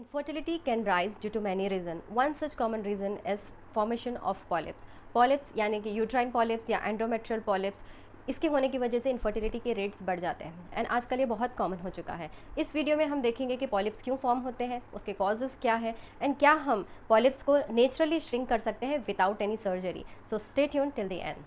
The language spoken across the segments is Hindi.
Infertility can rise due to many reasons. One such common reason is formation of polyps. Polyps यानी कि यूट्राइन पॉलिप्स या एंडोमेट्रियल पॉलिप्स, इसके होने की वजह से इनफर्टिलिटी के रेट्स बढ़ जाते हैं एंड आजकल ये बहुत कॉमन हो चुका है। इस वीडियो में हम देखेंगे कि पॉलिप्स क्यों फॉर्म होते हैं, उसके कॉजेज़ क्या है एंड क्या हम पॉलिप्स को नेचुरली श्रिंक कर सकते हैं without any surgery. So stay tune till the end.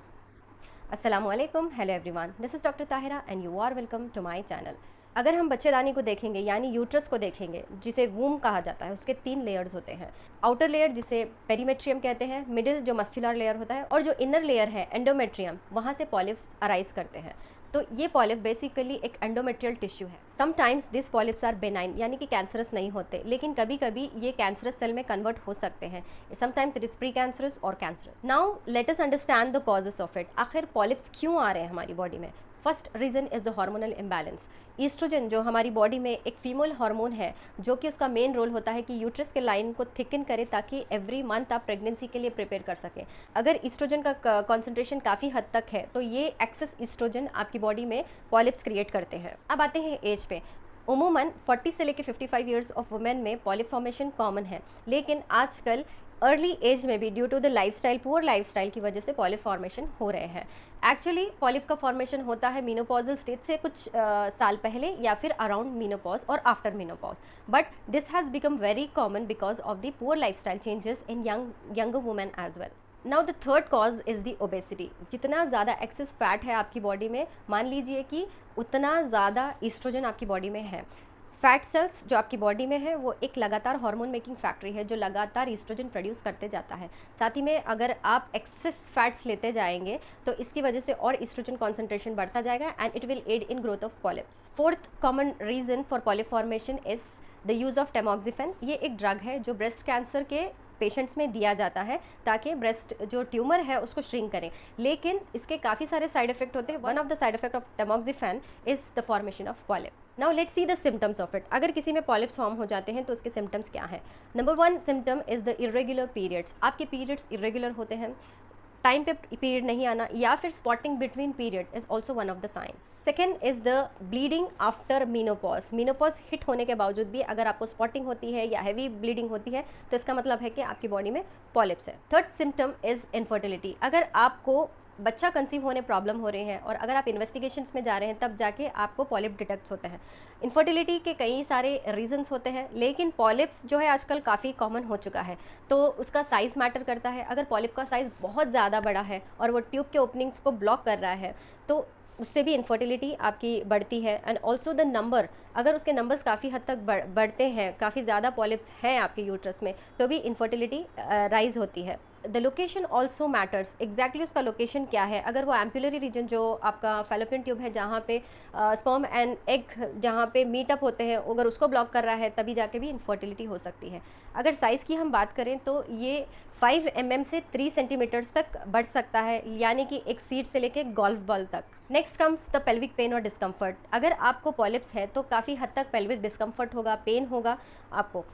अस्सलामुअलैकुम, hello everyone, this is doctor Tahira and you are welcome to my channel. अगर हम बच्चेदानी को देखेंगे यानी यूट्रस को देखेंगे, जिसे वूम कहा जाता है, उसके 3 लेयर्स होते हैं। आउटर लेयर जिसे पेरीमेट्रियम कहते हैं, मिडिल जो मस्कुलर लेयर होता है, और जो इनर लेयर है एंडोमेट्रियम, वहाँ से पॉलिप अराइज करते हैं। तो ये पॉलिप बेसिकली एक एंडोमेट्रियल टिश्यू है। Sometimes this polyps are benign यानी कि कैंसरस नहीं होते, लेकिन कभी कभी ये कैंसरस सेल में कन्वर्ट हो सकते हैं। Sometimes it is precancerous और cancerous. Now let us understand the causes of it. आखिर पॉलिप्स क्यों आ रहे हैं हमारी बॉडी में? First reason is the hormonal imbalance. Oestrogen जो हमारी बॉडी में एक फीमेल हार्मोन है, जो कि उसका मेन रोल होता है कि यूट्रस के लाइन को थिकन करे ताकि एवरी मंथ आप प्रेगनेंसी के लिए प्रिपेयर कर सकें। अगर ईस्ट्रोजन का कॉन्सेंट्रेशन काफ़ी हद तक है तो ये एक्सेस ईस्ट्रोजन आपकी बॉडी में पॉलिप्स क्रिएट करते हैं। अब आते हैं एज पे। उमूमन 40 से लेकर 55 ईयर्स ऑफ वुमेन में पॉलिप फॉर्मेशन कॉमन है, लेकिन आजकल अर्ली एज में भी due to the lifestyle, poor lifestyle की वजह से पॉलिप फॉर्मेशन हो रहे हैं। एक्चुअली पॉलिप का फॉर्मेशन होता है मीनोपॉजल स्टेज से कुछ साल पहले या फिर अराउंड मीनोपॉज और after menopause, but this has become very common because of the poor lifestyle changes in younger women as well. Now the third cause is the obesity. जितना ज़्यादा एक्सेस फैट है आपकी बॉडी में, मान लीजिए कि उतना ज़्यादा ईस्ट्रोजन आपकी बॉडी में है। फैट सेल्स जो आपकी बॉडी में है वो एक लगातार हार्मोन मेकिंग फैक्ट्री है जो लगातार ईस्ट्रोजन प्रोड्यूस करते जाता है। साथ ही में अगर आप एक्सेस फैट्स लेते जाएंगे तो इसकी वजह से और ईस्ट्रोजन कॉन्सेंट्रेशन बढ़ता जाएगा and it will aid in growth of polyps. Fourth common reason for polyp formation is the use of tamoxifen. ये एक ड्रग है जो ब्रेस्ट कैंसर के पेशेंट्स में दिया जाता है ताकि ब्रेस्ट जो ट्यूमर है उसको श्रिंक करें, लेकिन इसके काफ़ी सारे साइड इफेक्ट होते हैं। One of the side effect of टेमोक्सिफेन is the formation of polyp. Now let's see the symptoms of it. अगर किसी में पॉलिप्स फॉर्म हो जाते हैं तो उसके सिम्टम्स क्या है? Number 1 symptom is the irregular periods. आपके पीरियड्स इरेगुलर होते हैं, टाइम पे पीरियड नहीं आना, या फिर spotting between period is also one of the science. Second is the bleeding after menopause. Menopause hit होने के बावजूद भी अगर आपको स्पॉटिंग होती है या हैवी ब्लीडिंग होती है तो इसका मतलब है कि आपकी बॉडी में पॉलिप्स है। Third symptom is infertility. अगर आपको बच्चा कंसीव होने प्रॉब्लम हो रहे हैं और अगर आप इन्वेस्टिगेशंस में जा रहे हैं तब जाके आपको पॉलिप डिटेक्ट होते हैं। इनफर्टिलिटी के कई सारे रीजंस होते हैं, लेकिन पॉलिप्स जो है आजकल काफ़ी कॉमन हो चुका है, तो उसका साइज़ मैटर करता है। अगर पॉलिप का साइज़ बहुत ज़्यादा बड़ा है और वो ट्यूब के ओपनिंग्स को ब्लॉक कर रहा है तो उससे भी इनफर्टिलिटी आपकी बढ़ती है। एंड ऑल्सो द नंबर, अगर उसके नंबर्स काफ़ी हद तक बढ़ते हैं, काफ़ी ज़्यादा पॉलिप्स हैं आपके यूट्रस में, तो भी इनफर्टिलिटी राइज होती है। The location also matters. Exactly उसका लोकेशन क्या है? अगर वो एम्पुलरी रीजन जो आपका फैलोपियन ट्यूब है, जहाँ पे स्पर्म एंड एग जहाँ पे मीटअप होते हैं, अगर उसको ब्लॉक कर रहा है तभी जाके भी इनफर्टिलिटी हो सकती है। अगर साइज़ की हम बात करें तो ये 5 mm से 3 सेंटीमीटर्स तक बढ़ सकता है, यानी कि एक सीड से लेके गोल्फ बॉल तक। Next comes the pelvic pain और डिस्कम्फर्ट। अगर आपको पॉलिप्स है तो काफ़ी हद तक पेल्विक डिस्कम्फर्ट होगा, पेन होगा आपको।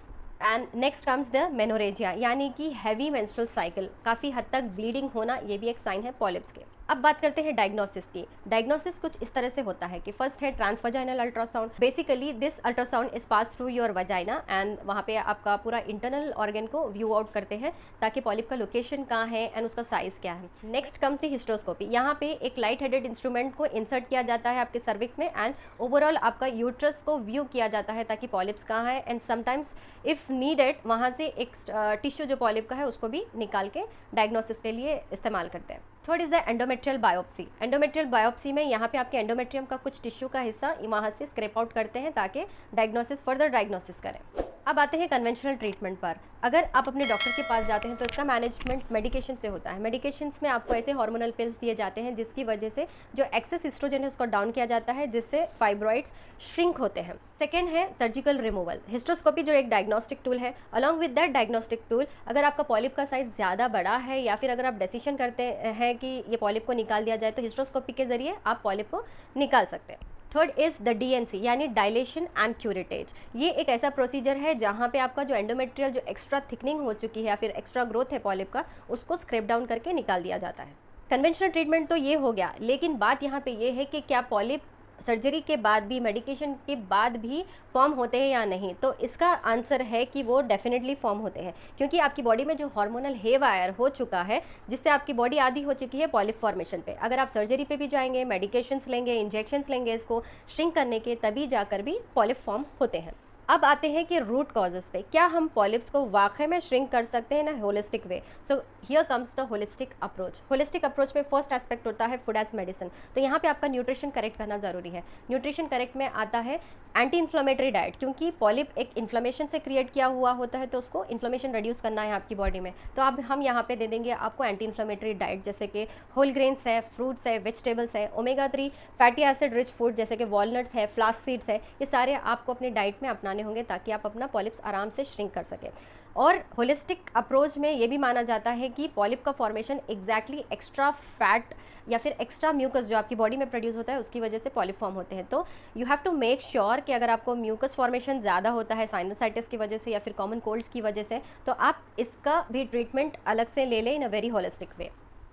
And next comes the menorrhagia, यानी कि हैवी मेंस्ट्रुअल साइकिल, काफ़ी हद तक ब्लीडिंग होना, ये भी एक साइन है पॉलिप्स के। अब बात करते हैं डायग्नोसिस की। डायग्नोसिस कुछ इस तरह से होता है कि फर्स्ट है transvaginal ultrasound. Basically this ultrasound is pass through your vagina and वहाँ पे आपका पूरा इंटरनल ऑर्गन को व्यू आउट करते हैं ताकि पॉलिप का लोकेशन कहाँ है एंड उसका साइज़ क्या है। Next comes the hysteroscopy. यहाँ पे एक लाइट हेडेड इंस्ट्रूमेंट को इंसर्ट किया जाता है आपके सर्विक्स में एंड ओवरऑल आपका यूट्रस को व्यू किया जाता है ताकि पॉलिप्स कहाँ है, एंड समटाइम्स इफ़ नीडेड वहाँ से एक टिश्यू जो पॉलिप का है उसको भी निकाल के डायग्नोसिस के लिए इस्तेमाल करते हैं। Third is the endometrial biopsy. Endometrial biopsy में यहाँ पे आपके एंडोमेट्रियम का कुछ टिश्यू का हिस्सा वहाँ से स्क्रैप आउट करते हैं ताकि डायग्नोसिस फर्दर डायग्नोसिस करें। अब आते हैं कन्वेंशनल ट्रीटमेंट पर। अगर आप अपने डॉक्टर के पास जाते हैं तो इसका मैनेजमेंट मेडिकेशन से होता है। मेडिकेशंस में आपको ऐसे हार्मोनल पिल्स दिए जाते हैं जिसकी वजह से जो एक्सेस एस्ट्रोजन है उसको डाउन किया जाता है, जिससे फाइब्रॉइड्स श्रिंक होते हैं। सेकेंड है सर्जिकल रिमूवल। हिस्ट्रोस्कोपी जो एक डायग्नोस्टिक टूल है, along with that diagnostic tool अगर आपका पॉलिप का साइज़ ज़्यादा बड़ा है या फिर अगर आप डिसीजन करते हैं कि ये पॉलिप को निकाल दिया जाए तो हिस्ट्रोस्कोपी के ज़रिए आप पॉलिप को निकाल सकते हैं। थर्ड इज़ द DNC यानी डायलेशन एंड क्यूरेटेज। ये एक ऐसा प्रोसीजर है जहाँ पे आपका जो एंडोमेट्रियल जो एक्स्ट्रा थिकनिंग हो चुकी है या फिर एक्स्ट्रा ग्रोथ है पॉलिप का, उसको स्क्रैप डाउन करके निकाल दिया जाता है। कन्वेंशनल ट्रीटमेंट तो ये हो गया, लेकिन बात यहाँ पे ये है कि क्या पॉलिप सर्जरी के बाद भी, मेडिकेशन के बाद भी फॉर्म होते हैं या नहीं, तो इसका आंसर है कि वो डेफिनेटली फॉर्म होते हैं, क्योंकि आपकी बॉडी में जो हार्मोनल हेवायर हो चुका है, जिससे आपकी बॉडी आदी हो चुकी है पॉलिप फॉर्मेशन पे। अगर आप सर्जरी पे भी जाएंगे, मेडिकेशंस लेंगे, इंजेक्शंस लेंगे इसको श्रिंक करने के, तभी जाकर भी पॉलिप फॉर्म होते हैं। अब आते हैं कि रूट कॉजेज़ पे, क्या हम पॉलिप्स को वाकई में श्रिंक कर सकते हैं ना holistic way. So here comes the holistic approach. Holistic approach में फर्स्ट एस्पेक्ट होता है फूड एज मेडिसिन। तो यहाँ पे आपका न्यूट्रिशन करेक्ट करना ज़रूरी है। न्यूट्रिशन करेक्ट में आता है एंटी इन्फ्लेमेटरी डाइट, क्योंकि पॉलिप एक इन्फ्लेमेशन से क्रिएट किया हुआ होता है, तो उसको इन्फ्लेमेशन रिड्यूस करना है आपकी बॉडी में। तो अब हम यहाँ पे दे देंगे आपको एंटी इन्फ्लेमेटरी डाइट, जैसे कि होल ग्रेन्स है, फ्रूट्स है, वेजिटेबल्स है, omega 3 fatty acid rich food जैसे कि वॉलनट्स है, फ्लाक्स सीड्स है, ये सारे आपको अपने डाइट में अपनाने होंगे ताकि आप अपना पॉलिप्स आराम से श्रिंक कर सकें। और होलिस्टिक अप्रोच में ये भी माना जाता है कि पॉलिप का फॉर्मेशन एग्जैक्टली एक्स्ट्रा फैट या फिर एक्स्ट्रा म्यूकस जो आपकी बॉडी में प्रोड्यूस होता है उसकी वजह से पॉलिप फॉर्म होते हैं। तो you have to make sure कि अगर आपको म्यूकस फॉर्मेशन ज़्यादा होता है साइनोसाइटिस की वजह से या फिर कॉमन कोल्ड्स की वजह से, तो आप इसका भी ट्रीटमेंट अलग से ले लें इन अ वेरी होलिस्टिक वे।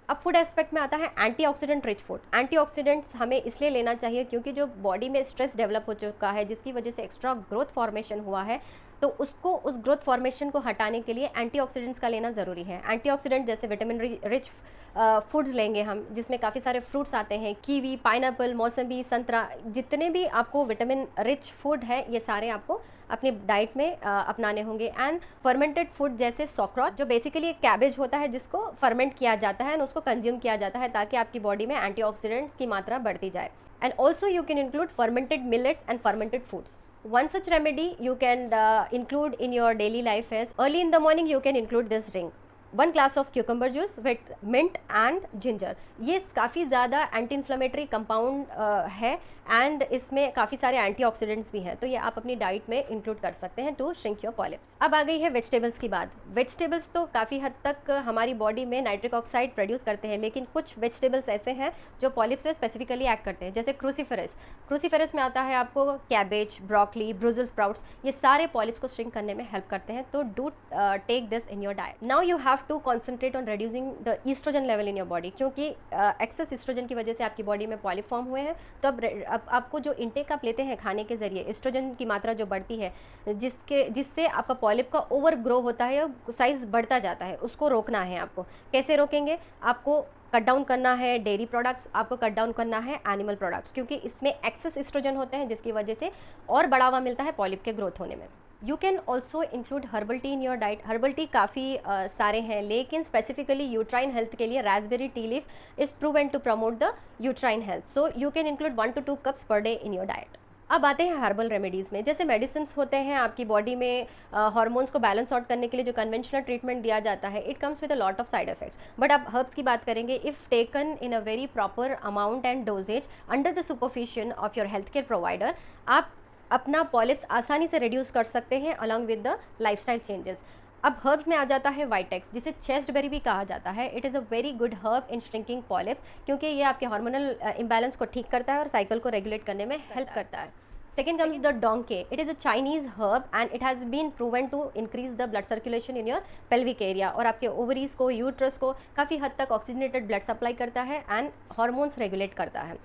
अब फूड एस्पेक्ट में आता है एंटीऑक्सीडेंट रिच फूड। एंटीऑक्सीडेंट्स हमें इसलिए लेना चाहिए क्योंकि जो बॉडी में स्ट्रेस डेवलप हो चुका है, जिसकी वजह से एक्स्ट्रा ग्रोथ फॉर्मेशन हुआ है, तो उसको, उस ग्रोथ फॉर्मेशन को हटाने के लिए एंटीऑक्सीडेंट्स का लेना ज़रूरी है। एंटीऑक्सीडेंट जैसे विटामिन रिच फूड्स लेंगे हम, जिसमें काफ़ी सारे फ्रूट्स आते हैं, कीवी, पाइनएप्पल, मौसमी, संतरा, जितने भी आपको विटामिन रिच फूड है ये सारे आपको अपनी डाइट में अपनाने होंगे। एंड फर्मेंटेड फूड जैसे सॉक्रोच, जो बेसिकली एक कैबेज होता है जिसको फर्मेंट किया जाता है एंड उसको कंज्यूम किया जाता है ताकि आपकी बॉडी में एंटीऑक्सीडेंट्स की मात्रा बढ़ती जाए। And also you can include fermented millets and fermented foods. One such remedy you can include in your daily life is, early in the morning you can include this drink, 1 glass of cucumber juice with mint and ginger. ये काफ़ी ज़्यादा एंटी इन्फ्लेमेटरी कंपाउंड है एंड इसमें काफ़ी सारे एंटीऑक्सीडेंट्स भी हैं, तो ये आप अपनी डाइट में इंक्लूड कर सकते हैं टू श्रिंक योर पॉलिप्स। अब आ गई है वेजिटेबल्स की बात। वेजिटेबल्स तो काफ़ी हद तक हमारी बॉडी में नाइट्रिक ऑक्साइड प्रोड्यूस करते हैं, लेकिन कुछ वेजिटेबल्स ऐसे हैं जो पॉलिप्स में स्पेसिफिकली एक्ट करते हैं, जैसे क्रूसीफेरस। क्रूसीफेरस में आता है आपको कैबेज, ब्रोकली, ब्रुसेल्स स्प्राउट्स, ये सारे पॉलिप्स को श्रिंक करने में हेल्प करते हैं, तो do take this in your diet. Now you have to concentrate on reducing the oestrogen level in your body, क्योंकि एक्सेस ईस्ट्रोजन की वजह से आपकी बॉडी में पॉलिप फॉर्म हुए हैं। तो अब आपको जो इंटेक आप लेते हैं खाने के जरिए, ईस्ट्रोजन की मात्रा जो बढ़ती है, जिससे आपका पॉलिप का ओवर ग्रो होता है, साइज बढ़ता जाता है, उसको रोकना है आपको। कैसे रोकेंगे? आपको कट डाउन करना है डेयरी प्रोडक्ट्स, आपको कट डाउन करना है एनिमल प्रोडक्ट्स, क्योंकि इसमें एक्सेस ईस्ट्रोजन होते हैं जिसकी वजह से और बढ़ावा मिलता है पॉलिप के ग्रोथ होने में। You can also include herbal tea in your diet. Herbal tea काफ़ी सारे हैं, लेकिन स्पेसिफिकली यूट्राइन हेल्थ के लिए raspberry tea leaf is proven to promote the uterine health, so you can include 1 to 2 cups पर डे इन योर डाइट। अब आते हैं हर्बल रेमेडीज़ में। जैसे मेडिसिन होते हैं आपकी बॉडी में हार्मोन्स को बैलेंस आउट करने के लिए जो कन्वेंशनल ट्रीटमेंट दिया जाता है, it comes with a lot of side effects. But अब हर्ब्स की बात करेंगे, if taken in a very proper amount and dosages under the supervision of your health care provider, आप अपना पॉलिप्स आसानी से रिड्यूस कर सकते हैं along with the lifestyle changes. अब हर्ब्स में आ जाता है वाइटेक्स, जिसे चेस्टबेरी भी कहा जाता है। It is a very good herb in shrinking polyps, क्योंकि ये आपके हार्मोनल इम्बैलेंस को ठीक करता है और साइकिल को रेगुलेट करने में हेल्प करता है। Second comes the donkey. It is a Chinese herb and it has been proven to increase the blood circulation in your pelvic area, और आपके ओवरीज को, यूट्रस को काफ़ी हद तक ऑक्सीजनेटेड ब्लड सप्लाई करता है एंड हार्मोन्स रेगुलेट करता है।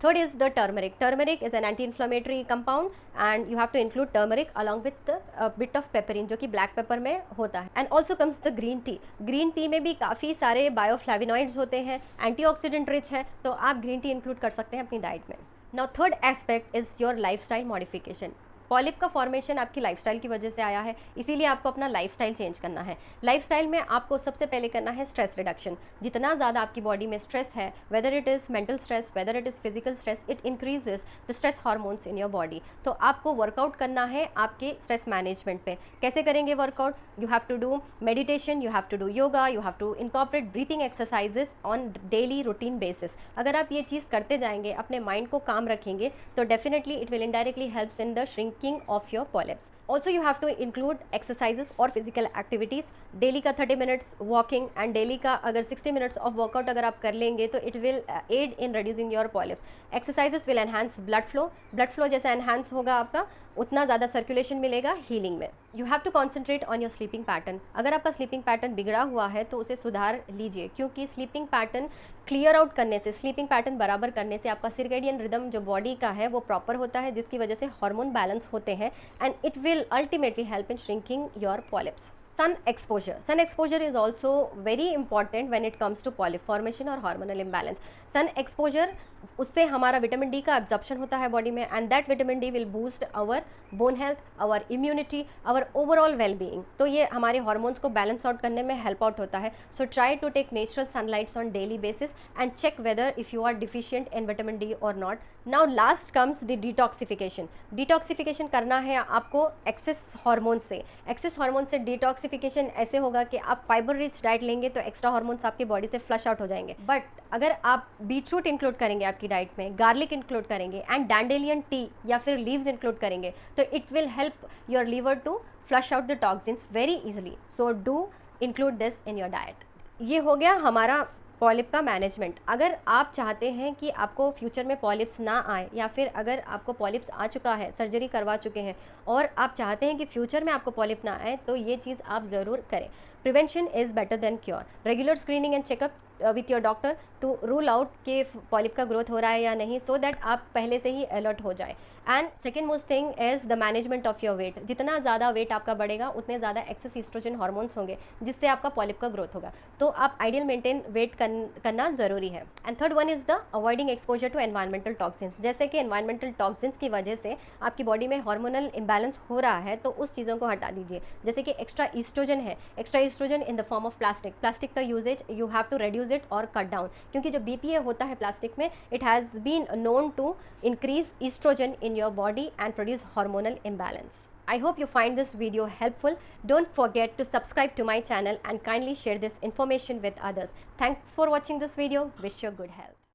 Third is the turmeric. Turmeric is an anti-inflammatory compound and you have to include turmeric along with a bit of pepperine, जो कि black pepper में होता है। And also comes the green tea. Green tea में भी काफ़ी सारे bioflavonoids होते हैं, antioxidant rich है, तो आप green tea include कर सकते हैं अपनी डाइट में। Now third aspect is your lifestyle modification. Polyp का फॉर्मेशन आपकी लाइफस्टाइल की वजह से आया है, इसीलिए आपको अपना लाइफस्टाइल चेंज करना है। लाइफस्टाइल में आपको सबसे पहले करना है स्ट्रेस रिडक्शन। जितना ज़्यादा आपकी बॉडी में स्ट्रेस है, whether it is mental stress, whether it is physical stress, it increases the stress hormones in your body. तो आपको वर्कआउट करना है आपके स्ट्रेस मैनेजमेंट पे। कैसे करेंगे workout? You have to do meditation, you have to do yoga, you have to incorporate breathing exercises on daily routine basis. अगर आप ये चीज़ करते जाएंगे, अपने माइंड को काम रखेंगे, तो definitely it will indirectly helps in the shrinking of your polyps. Also you have to include exercises और फिजिकल एक्टिविटीज़। डेली का 30 मिनट्स वॉकिंग एंड डेली का अगर 60 मिनट्स ऑफ वर्कआउट अगर आप कर लेंगे तो it will aid in reducing your polyps. Exercises will enhance blood flow जैसा एनहांस होगा आपका उतना ज़्यादा सर्कुलेशन मिलेगा हीलिंग में। You have to concentrate on your sleeping pattern. अगर आपका स्लीपिंग पैटर्न बिगड़ा हुआ है तो उसे सुधार लीजिए, क्योंकि स्लीपिंग पैटर्न क्लियर आउट करने से, स्लीपिंग पैटर्न बराबर करने से आपका सर्केडियन रिदम जो बॉडी का है वो प्रॉपर होता है, जिसकी वजह से हार्मोन बैलेंस होते हैं and it will ultimately help in shrinking your polyps. Sun exposure is also very important when it comes to polyp formation और हार्मोनल इम्बैलेंस। सन एक्सपोजर, उससे हमारा विटामिन डी का एब्जॉर्प्शन होता है बॉडी में and that vitamin D will boost our bone health, our immunity, our overall well being. तो ये हमारे हार्मोन्स को बैलेंस आउट करने में हेल्प आउट होता है। So try to take natural sunlights on daily basis and check whether if you are deficient in vitamin D और not. Now last comes the detoxification. Detoxification करना है आपको एक्सेस हार्मोन से। एक्सेस हार्मोन से डिटॉक्सिफिकेशन ऐसे होगा कि आप फाइबर रिच डाइट लेंगे तो एक्स्ट्रा हार्मोन्स आपकी बॉडी से फ्लश आउट हो जाएंगे। बट अगर आप बीटरूट इंक्लूड करेंगे आपकी डाइट में, गार्लिक इंक्लूड करेंगे एंड डैंडेलियन टी या फिर लीव्स इंक्लूड करेंगे तो it will help your liver to flush out the toxins very easily. So do include this in your diet. ये हो गया हमारा पॉलिप का मैनेजमेंट। अगर आप चाहते हैं कि आपको फ्यूचर में पॉलिप्स ना आए, या फिर अगर आपको पॉलिप्स आ चुका है, सर्जरी करवा चुके हैं और आप चाहते हैं कि फ्यूचर में आपको पॉलिप ना आए, तो ये चीज़ आप ज़रूर करें। Prevention is better than cure. Regular screening and checkup with your doctor to rule out कि पॉलिप का ग्रोथ हो रहा है या नहीं, सो दैट आप पहले से ही अलर्ट हो जाए। And second most thing is the management of your weight. जितना ज़्यादा वेट आपका बढ़ेगा उतने ज़्यादा एक्सेस ईस्ट्रोजन हार्मोन्स होंगे, जिससे आपका पॉलिप का ग्रोथ होगा। तो आप आइडियल मेंटेन वेट करना ज़रूरी है। And third one is the avoiding exposure to environmental toxins. जैसे कि एनवायरमेंटल टॉक्सिन्स की वजह से आपकी बॉडी में हार्मोनल इम्बैलेंस हो रहा है, तो उस चीज़ों को हटा दीजिए। जैसे कि एक्स्ट्रा ईस्ट्रोजन है, extra oestrogen in the form of plastic का usages you have to reduce it और कट डाउन, क्योंकि जो BPA होता है प्लास्टिक में, it has been known to increase oestrogen in your body and produce hormonal imbalance. I hope you find this video helpful. Don't forget to subscribe to my channel and kindly share this information with others. Thanks for watching this video. Wish you good health.